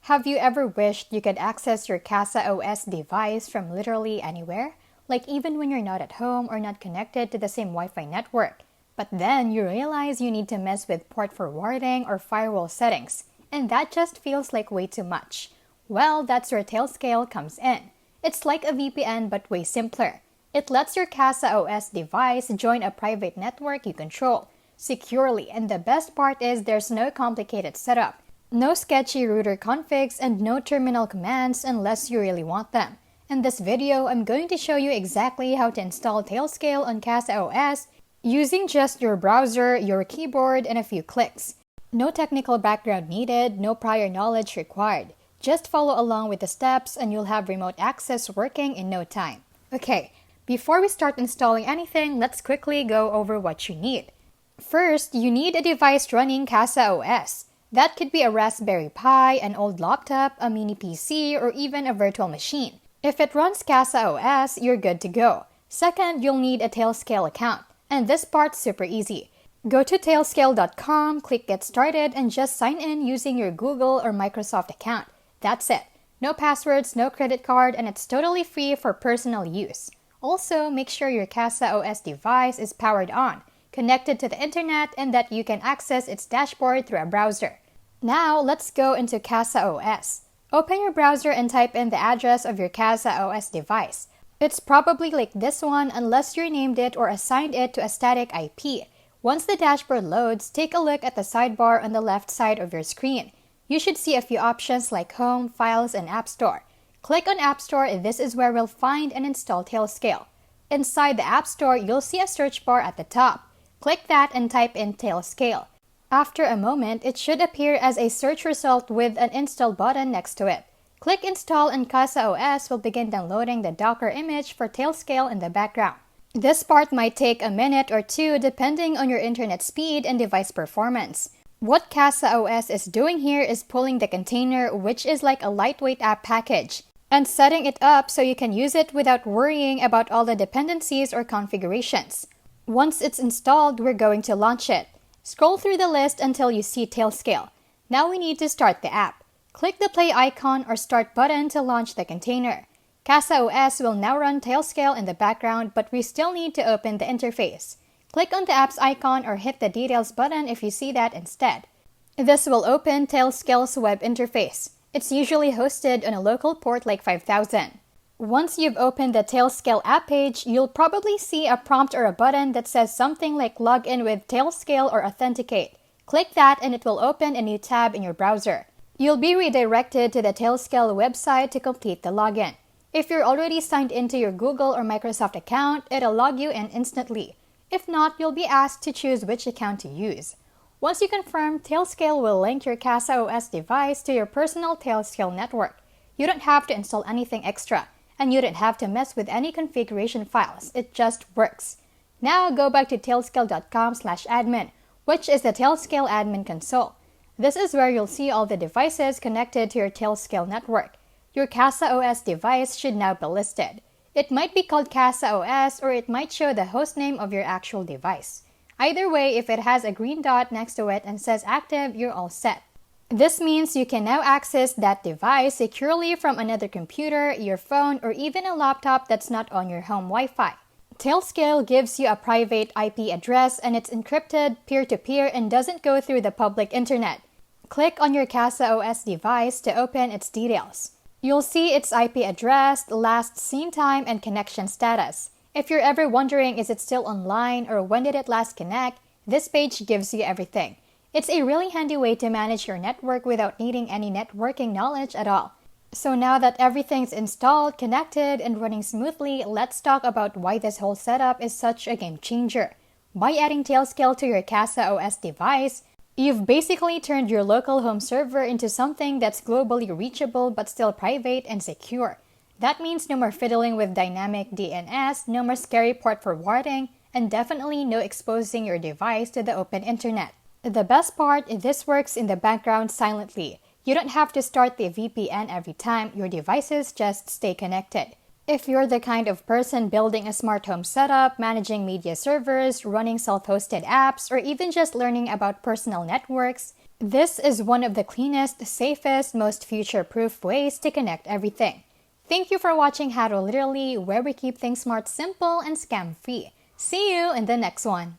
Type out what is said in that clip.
Have you ever wished you could access your CasaOS device from literally anywhere? Like even when you're not at home or not connected to the same Wi-Fi network. But then you realize you need to mess with port forwarding or firewall settings, and that just feels like way too much. Well, that's where Tailscale comes in. It's like a VPN but way simpler. It lets your CasaOS device join a private network you control securely, and the best part is there's no complicated setup. No sketchy router configs and no terminal commands unless you really want them. In this video, I'm going to show you exactly how to install Tailscale on CasaOS using just your browser, your keyboard, and a few clicks. No technical background needed, no prior knowledge required. Just follow along with the steps and you'll have remote access working in no time. Okay, before we start installing anything, let's quickly go over what you need. First, you need a device running CasaOS. That could be a Raspberry Pi, an old laptop, a mini PC, or even a virtual machine. If it runs CasaOS, you're good to go. Second, you'll need a Tailscale account. And this part's super easy. Go to tailscale.com, click Get Started, and just sign in using your Google or Microsoft account. That's it. No passwords, no credit card, and it's totally free for personal use. Also, make sure your CasaOS device is powered on, connected to the internet, and that you can access its dashboard through a browser. Now, let's go into CasaOS. Open your browser and type in the address of your CasaOS device. It's probably like this one unless you named it or assigned it to a static IP. Once the dashboard loads, take a look at the sidebar on the left side of your screen. You should see a few options like Home, Files, and App Store. Click on App Store. This is where we'll find and install Tailscale. Inside the App Store, you'll see a search bar at the top. Click that and type in Tailscale. After a moment, it should appear as a search result with an install button next to it. Click Install and CasaOS will begin downloading the Docker image for Tailscale in the background. This part might take a minute or two depending on your internet speed and device performance. What CasaOS is doing here is pulling the container, which is like a lightweight app package, and setting it up so you can use it without worrying about all the dependencies or configurations. Once it's installed, we're going to launch it. Scroll through the list until you see Tailscale. Now we need to start the app. Click the play icon or start button to launch the container. CasaOS will now run Tailscale in the background, but we still need to open the interface. Click on the app's icon or hit the details button if you see that instead. This will open Tailscale's web interface. It's usually hosted on a local port like 5000. Once you've opened the Tailscale app page, you'll probably see a prompt or a button that says something like Log in with Tailscale or Authenticate. Click that and it will open a new tab in your browser. You'll be redirected to the Tailscale website to complete the login. If you're already signed into your Google or Microsoft account, it'll log you in instantly. If not, you'll be asked to choose which account to use. Once you confirm, Tailscale will link your CasaOS device to your personal Tailscale network. You don't have to install anything extra. And you don't have to mess with any configuration files. It just works. Now go back to tailscale.com/admin, which is the Tailscale admin console. This is where you'll see all the devices connected to your Tailscale network. Your CasaOS device should now be listed. It might be called CasaOS or it might show the hostname of your actual device. Either way, if it has a green dot next to it and says active, you're all set. This means you can now access that device securely from another computer, your phone, or even a laptop that's not on your home Wi-Fi. Tailscale gives you a private IP address and it's encrypted peer-to-peer and doesn't go through the public internet. Click on your CasaOS device to open its details. You'll see its IP address, last seen time, and connection status. If you're ever wondering is it still online or when did it last connect, this page gives you everything. It's a really handy way to manage your network without needing any networking knowledge at all. So now that everything's installed, connected, and running smoothly, let's talk about why this whole setup is such a game changer. By adding Tailscale to your CasaOS device, you've basically turned your local home server into something that's globally reachable but still private and secure. That means no more fiddling with dynamic DNS, no more scary port forwarding, and definitely no exposing your device to the open internet. The best part, this works in the background silently. You don't have to start the VPN every time, your devices just stay connected. If you're the kind of person building a smart home setup, managing media servers, running self-hosted apps, or even just learning about personal networks, This is one of the cleanest, safest, most future-proof ways to connect everything. Thank you for watching How to Literally, where we keep things smart, simple, and scam-free. See you in the next one.